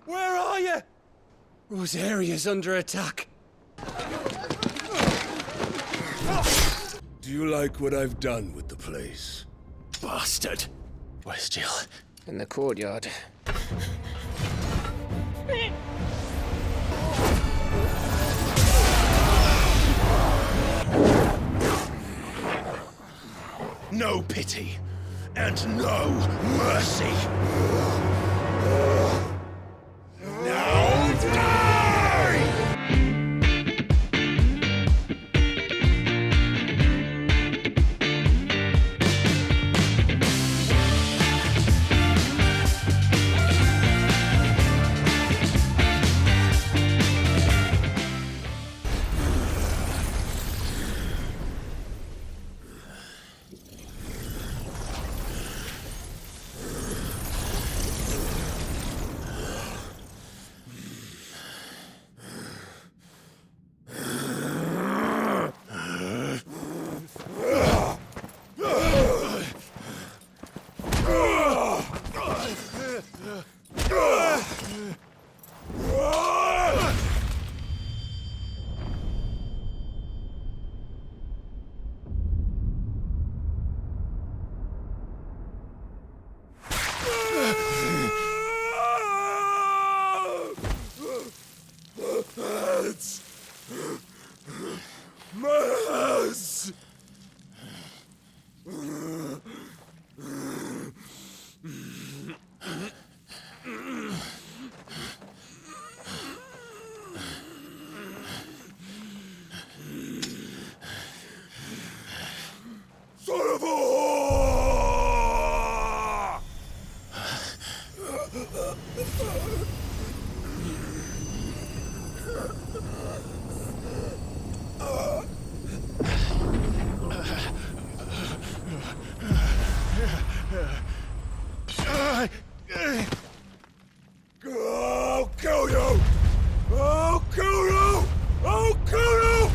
Where are you? Rosaria's under attack. Do you like what I've done with the place? Bastard. Where's Jill? In the courtyard. No pity and no mercy. Now die! Mars! Son of a whore! I'll kill you! I'll kill you! I'll kill you!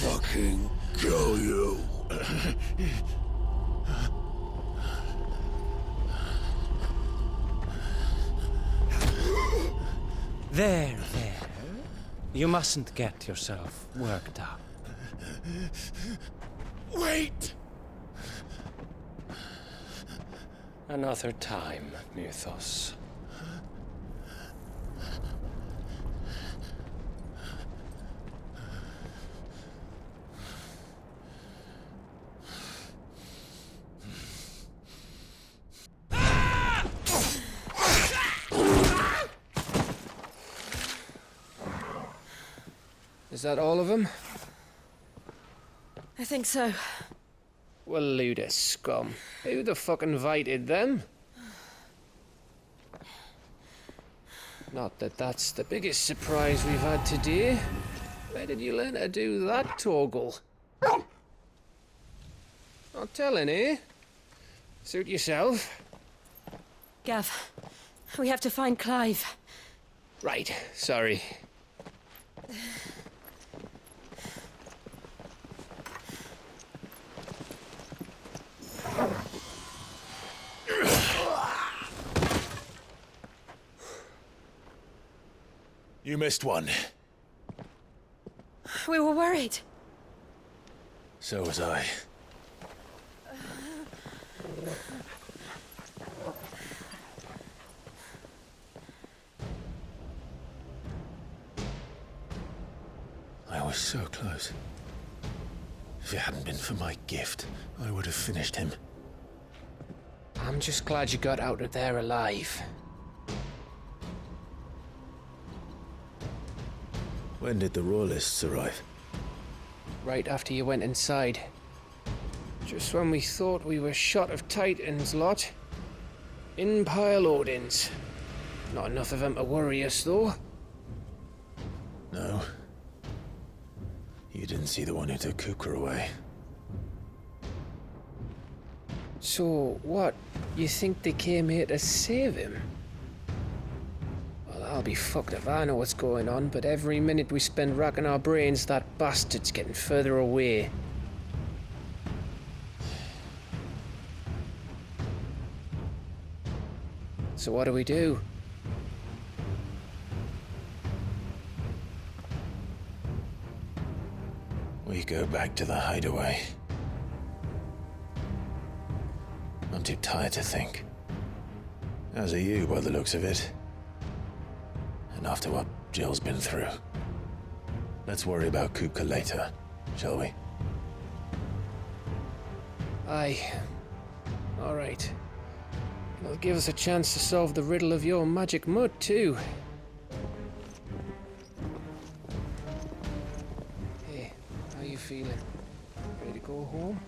Fucking kill you. There. You mustn't get yourself worked up. Wait! Another time, Mythos. Is that all of them? I think so. Well, Luda scum. Who the fuck invited them? Not that that's the biggest surprise we've had today. Where did you learn to do that, Torgal? Not telling, eh? Suit yourself. Gav, we have to find Clive. Right, sorry. You missed one. We were worried. So was I. I was so close. If it hadn't been for my gift, I would have finished him. I'm just glad you got out of there alive. When did the Royalists arrive? Right after you went inside. Just when we thought we were shot of Titans, lot. In pile Odins. Not enough of them to worry us, though. No. You didn't see the one who took Kupka away. So, what? You think they came here to save him? Well, I'll be fucked if I know what's going on, but every minute we spend racking our brains, that bastard's getting further away. So what do we do? We go back to the hideaway. I'm too tired to think. As are you, by the looks of it. And after what Jill's been through. Let's worry about Kupka later, shall we? Aye. All right. It'll give us a chance to solve the riddle of your magic mud, too. Hey, how you feeling? Ready to go home?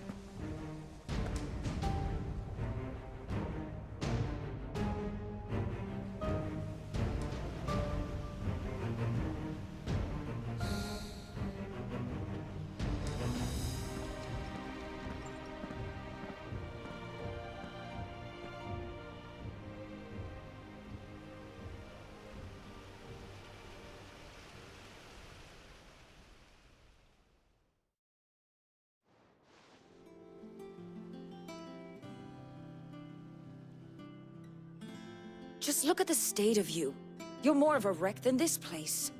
Just look at the state of you. You're more of a wreck than this place.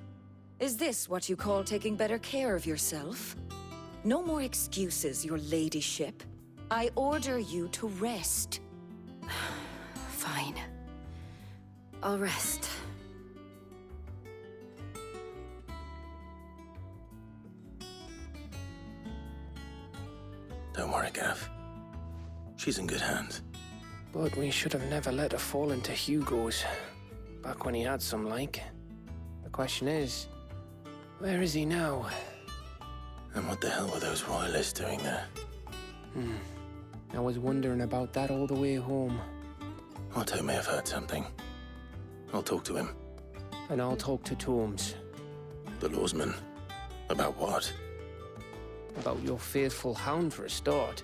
Is this what you call taking better care of yourself? No more excuses, your ladyship. I order you to rest. Fine. I'll rest. Don't worry, Gav. She's in good hands. But we should have never let her fall into Hugo's. Back when he had some like. The question is, where is he now? And what the hell were those royalists doing there? I was wondering about that all the way home. Otto may have heard something. I'll talk to him. And I'll talk to Tomes. The lawsman. About what? About your faithful hound for a start.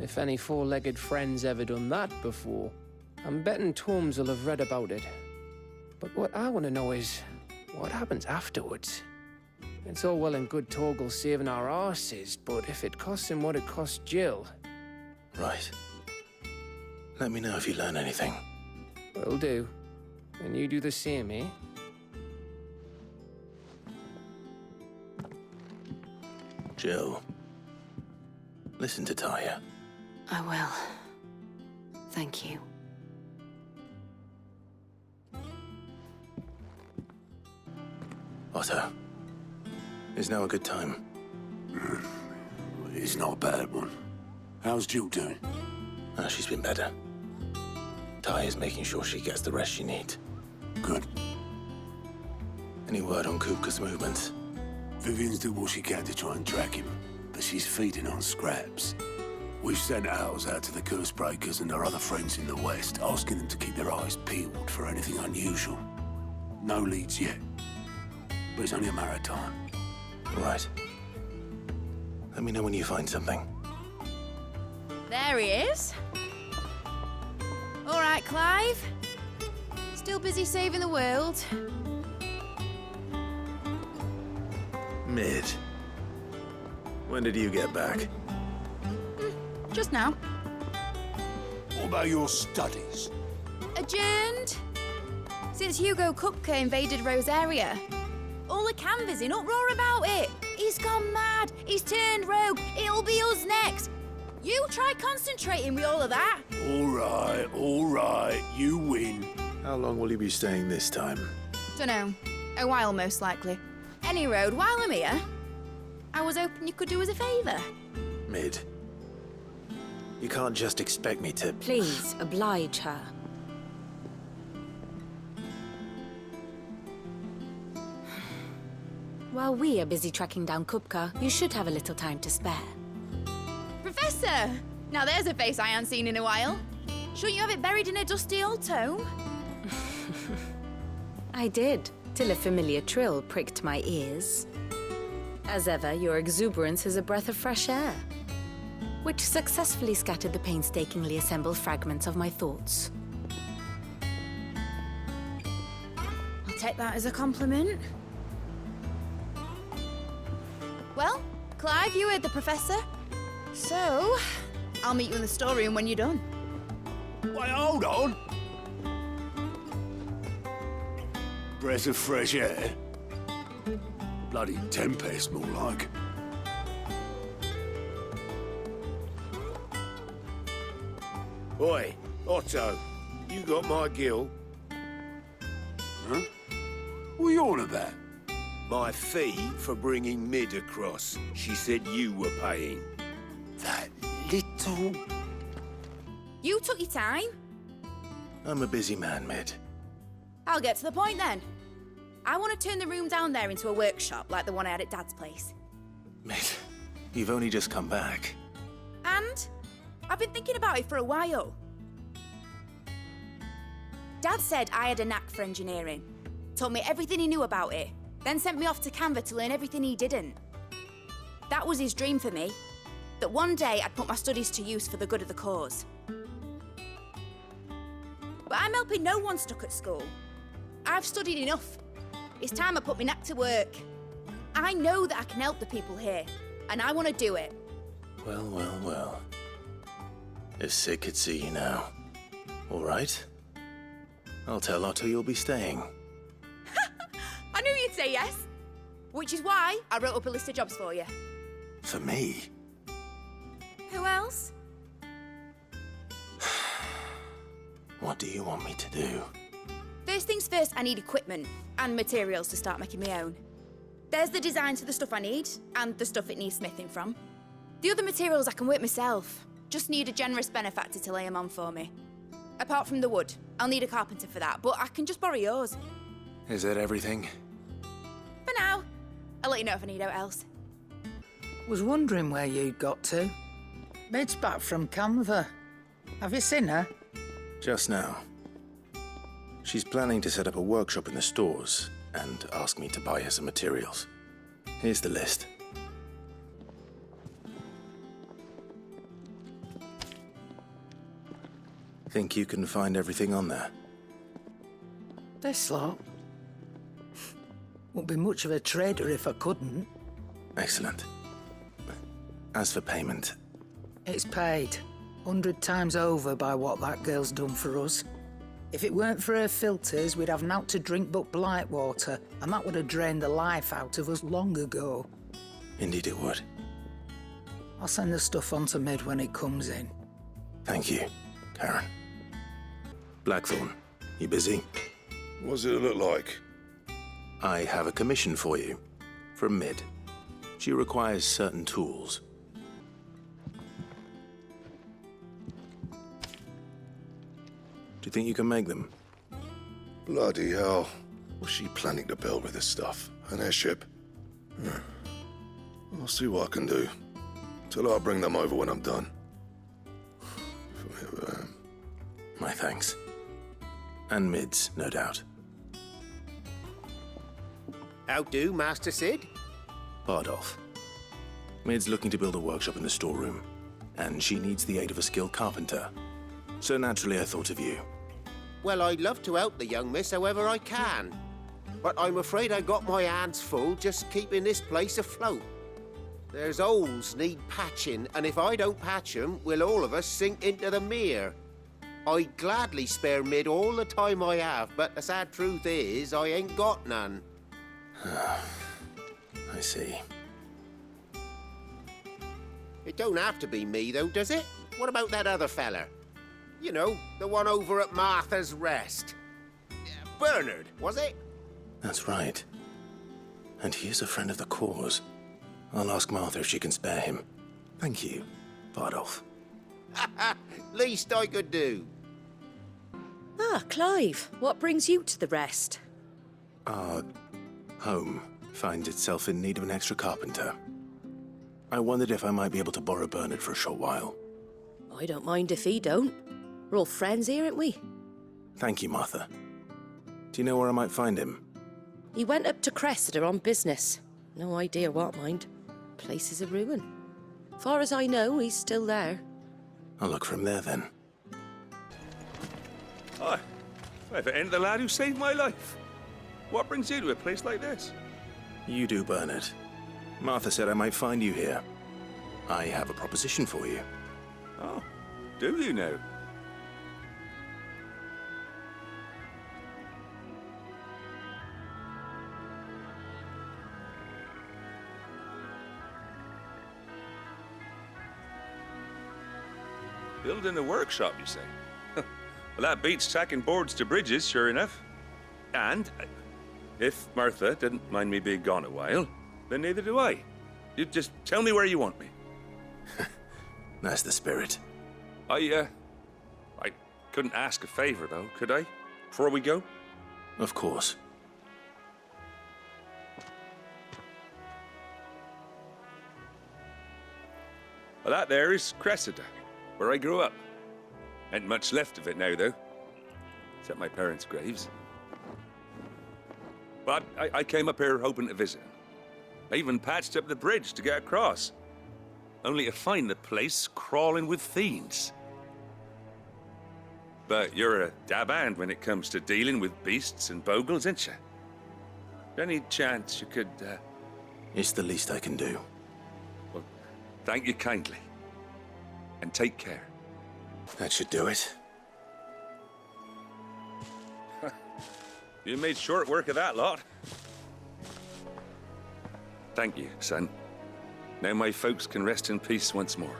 If any four-legged friend's ever done that before, I'm betting Tomes will have read about it. But what I want to know is, what happens afterwards? It's all well and good Torgal saving our arses, but if it costs him what it cost Jill... Right. Let me know if you learn anything. Will do. And you do the same, eh? Jill. Listen to Taya. I will. Thank you. Otto. Is now a good time? It's not a bad one. How's Jill doing? She's been better. Taya's making sure she gets the rest she needs. Good. Any word on Kupka's movements? Vivian's doing what she can to try and track him, but she's feeding on scraps. We've sent ours out to the Cursebreakers and our other friends in the West, asking them to keep their eyes peeled for anything unusual. No leads yet, but it's only a matter of time. Right. Let me know when you find something. There he is. All right, Clive. Still busy saving the world. Mid. When did you get back? Just now. What about your studies? Adjourned. Since Hugo Kupka invaded Rosaria. All the canvassers in uproar about it. He's gone mad. He's turned rogue. It'll be us next. You try concentrating with all of that. All right, you win. How long will you be staying this time? Dunno. A while, most likely. Any road, while I'm here, I was hoping you could do us a favour. Mid. You can't just expect me to... Please, oblige her. While we are busy tracking down Kupka, you should have a little time to spare. Professor! Now there's a face I haven't seen in a while. Shouldn't you have it buried in a dusty old tome? I did, till a familiar trill pricked my ears. As ever, your exuberance is a breath of fresh air, which successfully scattered the painstakingly assembled fragments of my thoughts. I'll take that as a compliment. Well, Clive, you heard the professor. So, I'll meet you in the storeroom when you're done. Wait, hold on. Breath of fresh air. Bloody tempest, more like. Oi, Otto, you got my gill? Huh? What are you on about? My fee for bringing Mid across. She said you were paying. That little... You took your time. I'm a busy man, Mid. I'll get to the point then. I want to turn the room down there into a workshop like the one I had at Dad's place. Mid, you've only just come back. And I've been thinking about it for a while. Dad said I had a knack for engineering. Told me everything he knew about it. Then sent me off to Canva to learn everything he didn't. That was his dream for me. That one day I'd put my studies to use for the good of the cause. But I'm helping no one stuck at school. I've studied enough. It's time I put my knack to work. I know that I can help the people here, and I want to do it. Well, well, well. If Sid could see you now. All right. I'll tell Otto you'll be staying. I knew you'd say yes. Which is why I wrote up a list of jobs for you. For me? Who else? What do you want me to do? First things first, I need equipment and materials to start making my own. There's the designs for the stuff I need, and the stuff it needs smithing from. The other materials I can work myself. Just need a generous benefactor to lay them on for me. Apart from the wood, I'll need a carpenter for that, but I can just borrow yours. Is that everything? For now. I'll let you know if I need out else. Was wondering where you'd got to. Mid's back from Canva. Have you seen her? Just now. She's planning to set up a workshop in the stores and ask me to buy her some materials. Here's the list. Think you can find everything on there? This lot. Wouldn't be much of a trader if I couldn't. Excellent. As for payment... It's paid. 100 times over by what that girl's done for us. If it weren't for her filters, we'd have naught to drink but blight water, and that would have drained the life out of us long ago. Indeed it would. I'll send the stuff on to Mid when it comes in. Thank you, Karen. Blackthorn, you busy? What's it look like? I have a commission for you. From Mid. She requires certain tools. Do you think you can make them? Bloody hell. What's she planning to build with this stuff? An airship? I'll see what I can do. Tell her I'll bring them over when I'm done. My thanks. And Mid's, no doubt. How do, Master Sid? Bardolph. Mid's looking to build a workshop in the storeroom, and she needs the aid of a skilled carpenter. So naturally I thought of you. Well, I'd love to help the young miss however I can. But I'm afraid I got my hands full just keeping this place afloat. There's holes need patching, and if I don't patch them, we'll all of us sink into the mere. I'd gladly spare Mid all the time I have, but the sad truth is, I ain't got none. I see. It don't have to be me, though, does it? What about that other fella? You know, the one over at Martha's Rest. Bernard, was it? That's right. And he is a friend of the cause. I'll ask Martha if she can spare him. Thank you, Bardolph. Least I could do. Ah, Clive, what brings you to the rest? Our home finds itself in need of an extra carpenter. I wondered if I might be able to borrow Bernard for a short while. I don't mind if he don't. We're all friends here, aren't we? Thank you, Martha. Do you know where I might find him? He went up to Cressida on business. No idea what, mind. Place is a ruin. Far as I know, he's still there. I'll look for him there, then. Hi. If it ain't the lad who saved my life. What brings you to a place like this? You do, Bernard. Martha said I might find you here. I have a proposition for you. Oh, do you now? Building a workshop, you say? Well, that beats tacking boards to bridges, sure enough. And if Martha didn't mind me being gone a while, then neither do I. You just tell me where you want me. That's the spirit. I couldn't ask a favor, though, could I? Before we go? Of course. Well, that there is Cressida, where I grew up. Ain't much left of it now, though. Except my parents' graves. But I came up here hoping to visit. I even patched up the bridge to get across. Only to find the place crawling with fiends. But you're a dab hand when it comes to dealing with beasts and bogles, ain't you? Any chance you could, It's the least I can do. Well, thank you kindly. And take care. That should do it. You made short work of that lot. Thank you, son. Now my folks can rest in peace once more.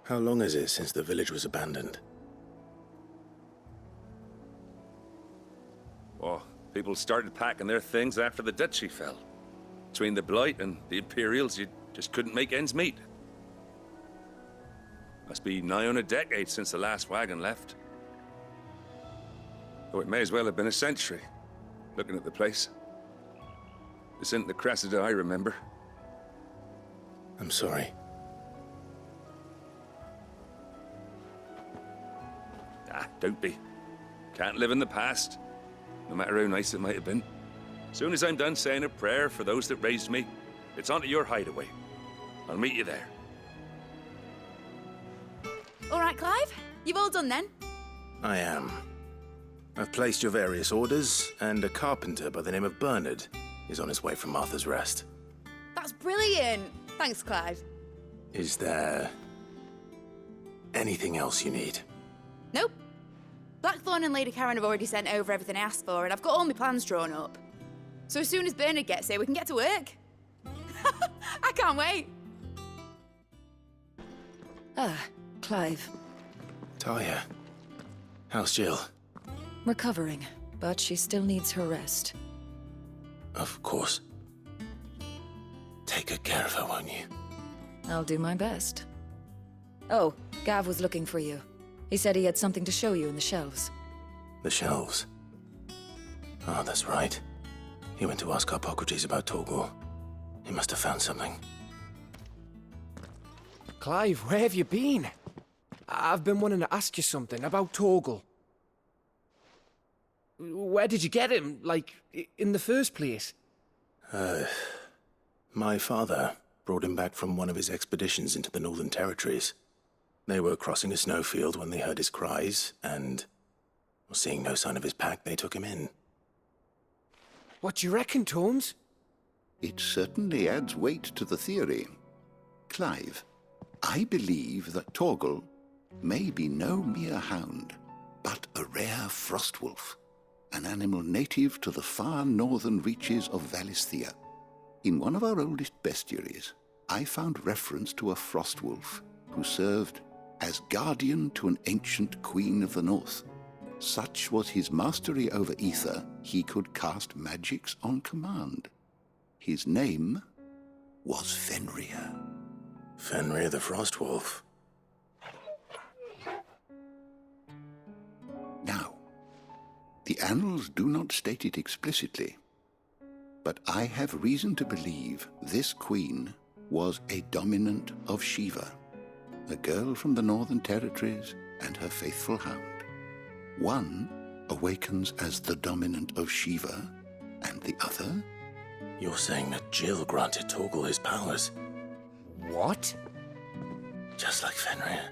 How long is it since the village was abandoned? Oh, people started packing their things after the duchy fell. Between the Blight and the Imperials, you just couldn't make ends meet. Must be nigh on a decade since the last wagon left. Oh, it may as well have been a century, looking at the place. This isn't the Cressida I remember. I'm sorry. Ah, don't be. Can't live in the past, no matter how nice it might have been. Soon as I'm done saying a prayer for those that raised me, it's on to your hideaway. I'll meet you there. All right, Clive. You've all done then? I am. I've placed your various orders, and a carpenter by the name of Bernard is on his way from Martha's Rest. That's brilliant. Thanks, Clive. Is there anything else you need? Nope. Blackthorn and Lady Karen have already sent over everything I asked for, and I've got all my plans drawn up. So as soon as Bernard gets here, we can get to work. I can't wait. Ah, Clive. Talia, how's Jill? Recovering, but she still needs her rest. Of course. Take good care of her, won't you? I'll do my best. Oh, Gav was looking for you. He said he had something to show you in the shelves. The shelves. Oh, that's right. He went to ask Hippocrates about Torgor. He must have found something. Clive, where have you been? I've been wanting to ask you something about Torgor. Where did you get him, like, in the first place? My father brought him back from one of his expeditions into the Northern Territories. They were crossing a snowfield when they heard his cries, and seeing no sign of his pack, they took him in. What do you reckon, Torms? It certainly adds weight to the theory. Clive, I believe that Torgor may be no mere hound, but a rare frostwolf, an animal native to the far northern reaches of Valisthea. In one of our oldest bestiaries, I found reference to a frostwolf who served as guardian to an ancient queen of the north. Such was his mastery over ether, he could cast magics on command. His name was Fenrir. Fenrir the Frostwolf. Now, the annals do not state it explicitly, but I have reason to believe this queen was a dominant of Shiva, a girl from the Northern Territories and her faithful hound. One awakens as the dominant of Shiva, and the other... You're saying that Jill granted Torgal his powers? What? Just like Fenrir.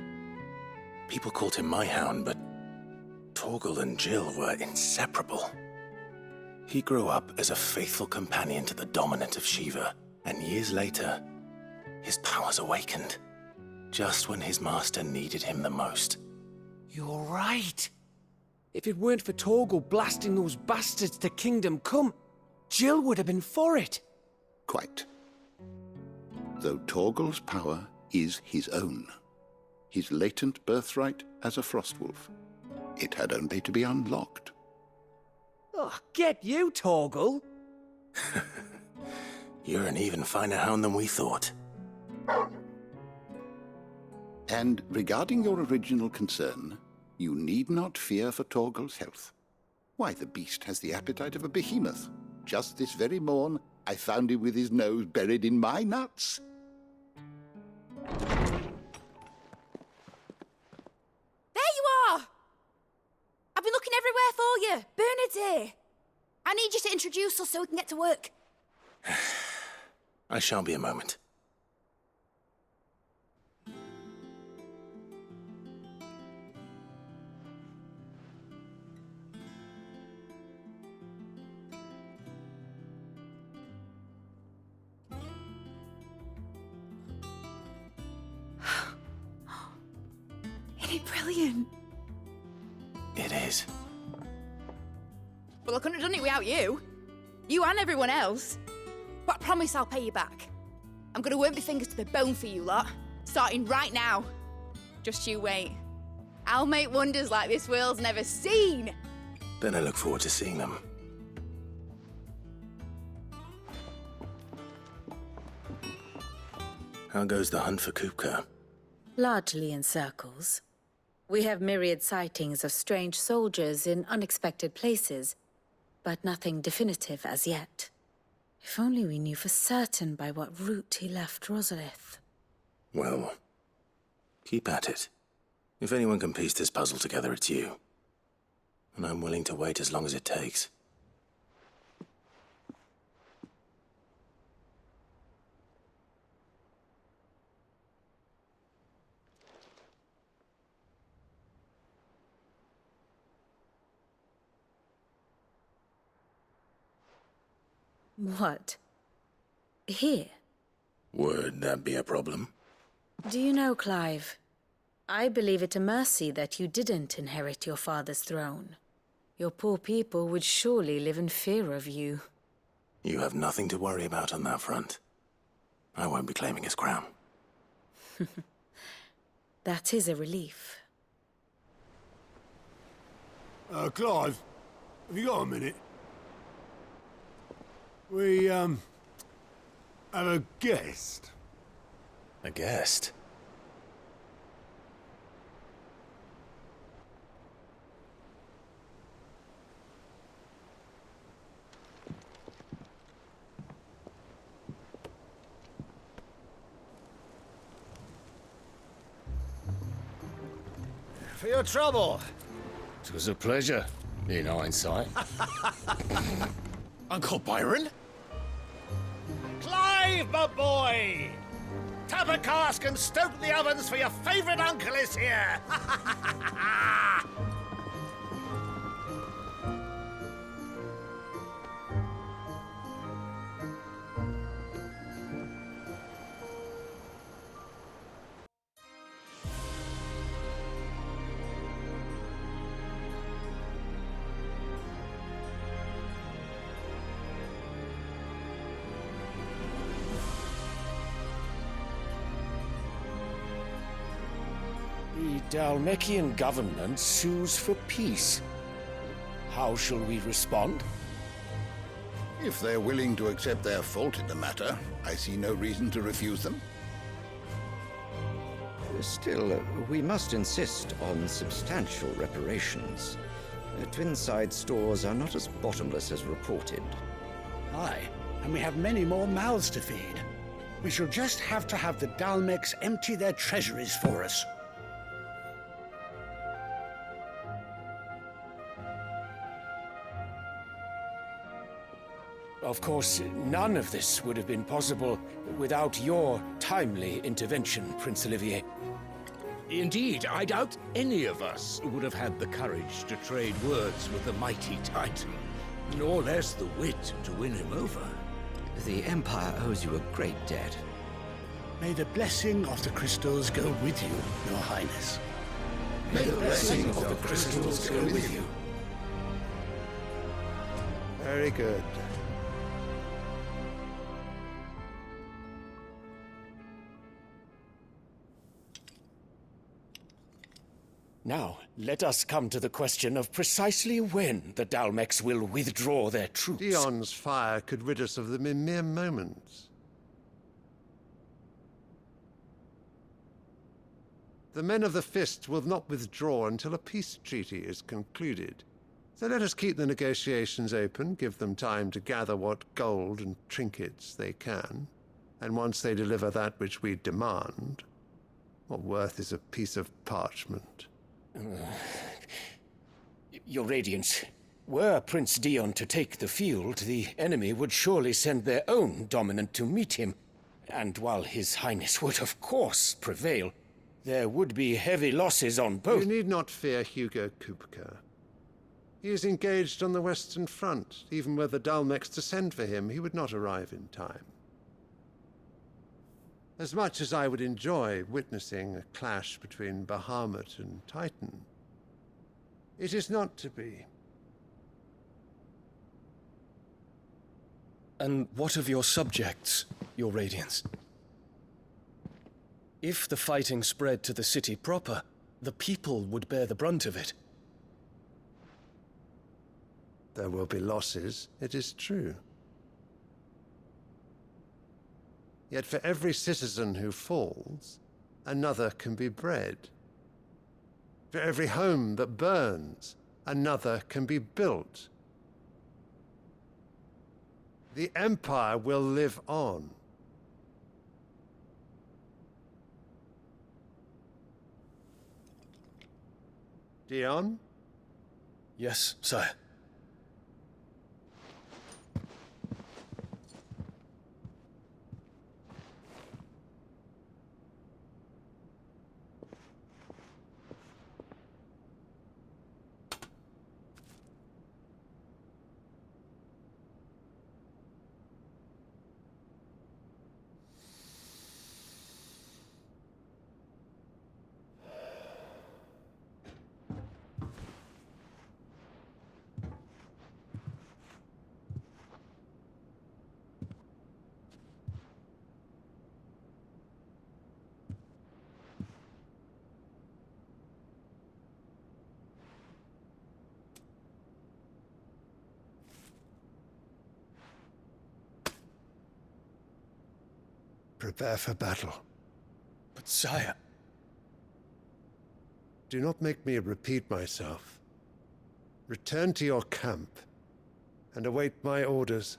People called him my hound, but Torgal and Jill were inseparable. He grew up as a faithful companion to the dominant of Shiva, and years later, his powers awakened, just when his master needed him the most. You're right. If it weren't for Torgal blasting those bastards to Kingdom Come, Jill would have been for it. Quite. Though Torgal's power is his own, his latent birthright as a Frostwolf. It had only to be unlocked. Oh, get you, Torgal. You're an even finer hound than we thought. And regarding your original concern, you need not fear for Torgal's health. Why, the beast has the appetite of a behemoth. Just this very morn, I found him with his nose buried in my nuts. There you are! I've been looking everywhere for you. Bernard's here. I need you to introduce us so we can get to work. I shan't be a moment. Isn't it brilliant? It is. Well, I couldn't have done it without you. You and everyone else. But I promise I'll pay you back. I'm gonna work my fingers to the bone for you lot, starting right now. Just you wait. I'll make wonders like this world's never seen. Then I look forward to seeing them. How goes the hunt for Kupka? Largely in circles. We have myriad sightings of strange soldiers in unexpected places, but nothing definitive as yet. If only we knew for certain by what route he left Rosalith. Well, keep at it. If anyone can piece this puzzle together, it's you. And I'm willing to wait as long as it takes. What? Here? Would that be a problem? Do you know, Clive? I believe it a mercy that you didn't inherit your father's throne. Your poor people would surely live in fear of you. You have nothing to worry about on that front. I won't be claiming his crown. That is a relief. Clive, have you got a minute? We, have a guest. A guest? For your trouble. It was a pleasure, in hindsight. Uncle Byron? Clive, my boy! Tap a cask and stoke the ovens, for your favourite uncle is here! The Dalmekian government sues for peace. How shall we respond? If they're willing to accept their fault in the matter, I see no reason to refuse them. Still, we must insist on substantial reparations. Twinside stores are not as bottomless as reported. Aye, and we have many more mouths to feed. We shall just have to have the Dalmex empty their treasuries for us. Of course, none of this would have been possible without your timely intervention, Prince Olivier. Indeed, I doubt any of us would have had the courage to trade words with the mighty Titan, nor less the wit to win him over. The Empire owes you a great debt. May the blessing of the crystals go with you, Your Highness. May the blessing of the crystals go with you. Very good. Now, let us come to the question of precisely when the Dalmex will withdraw their troops. Dion's fire could rid us of them in mere moments. The men of the Fist will not withdraw until a peace treaty is concluded. So let us keep the negotiations open, give them time to gather what gold and trinkets they can, and once they deliver that which we demand, what worth is a piece of parchment? Your Radiance, were Prince Dion to take the field, the enemy would surely send their own dominant to meet him. And while His Highness would of course prevail, there would be heavy losses on both. You need not fear Hugo Kupka. He is engaged on the Western Front. Even were the Dalmex to send for him, he would not arrive in time. As much as I would enjoy witnessing a clash between Bahamut and Titan, it is not to be. And what of your subjects, Your Radiance? If the fighting spread to the city proper, the people would bear the brunt of it. There will be losses, it is true. Yet for every citizen who falls, another can be bred. For every home that burns, another can be built. The Empire will live on. Dion? Yes, sire. Prepare for battle. But sire... Do not make me repeat myself. Return to your camp and await my orders.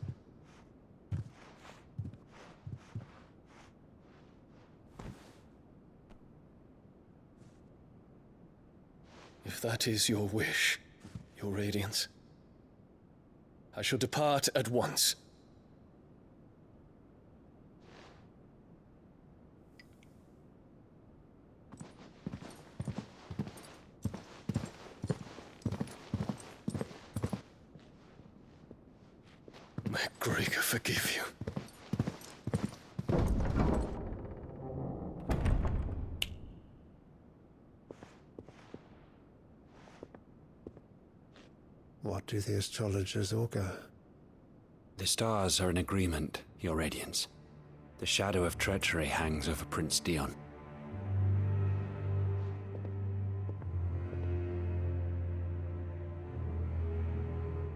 If that is your wish, Your Radiance, I shall depart at once. May Gregor forgive you. What do the astrologers augur? The stars are in agreement, Your Radiance. The shadow of treachery hangs over Prince Dion.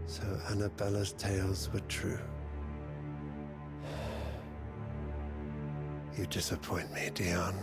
So Annabella's tales were true. You disappoint me, Dion.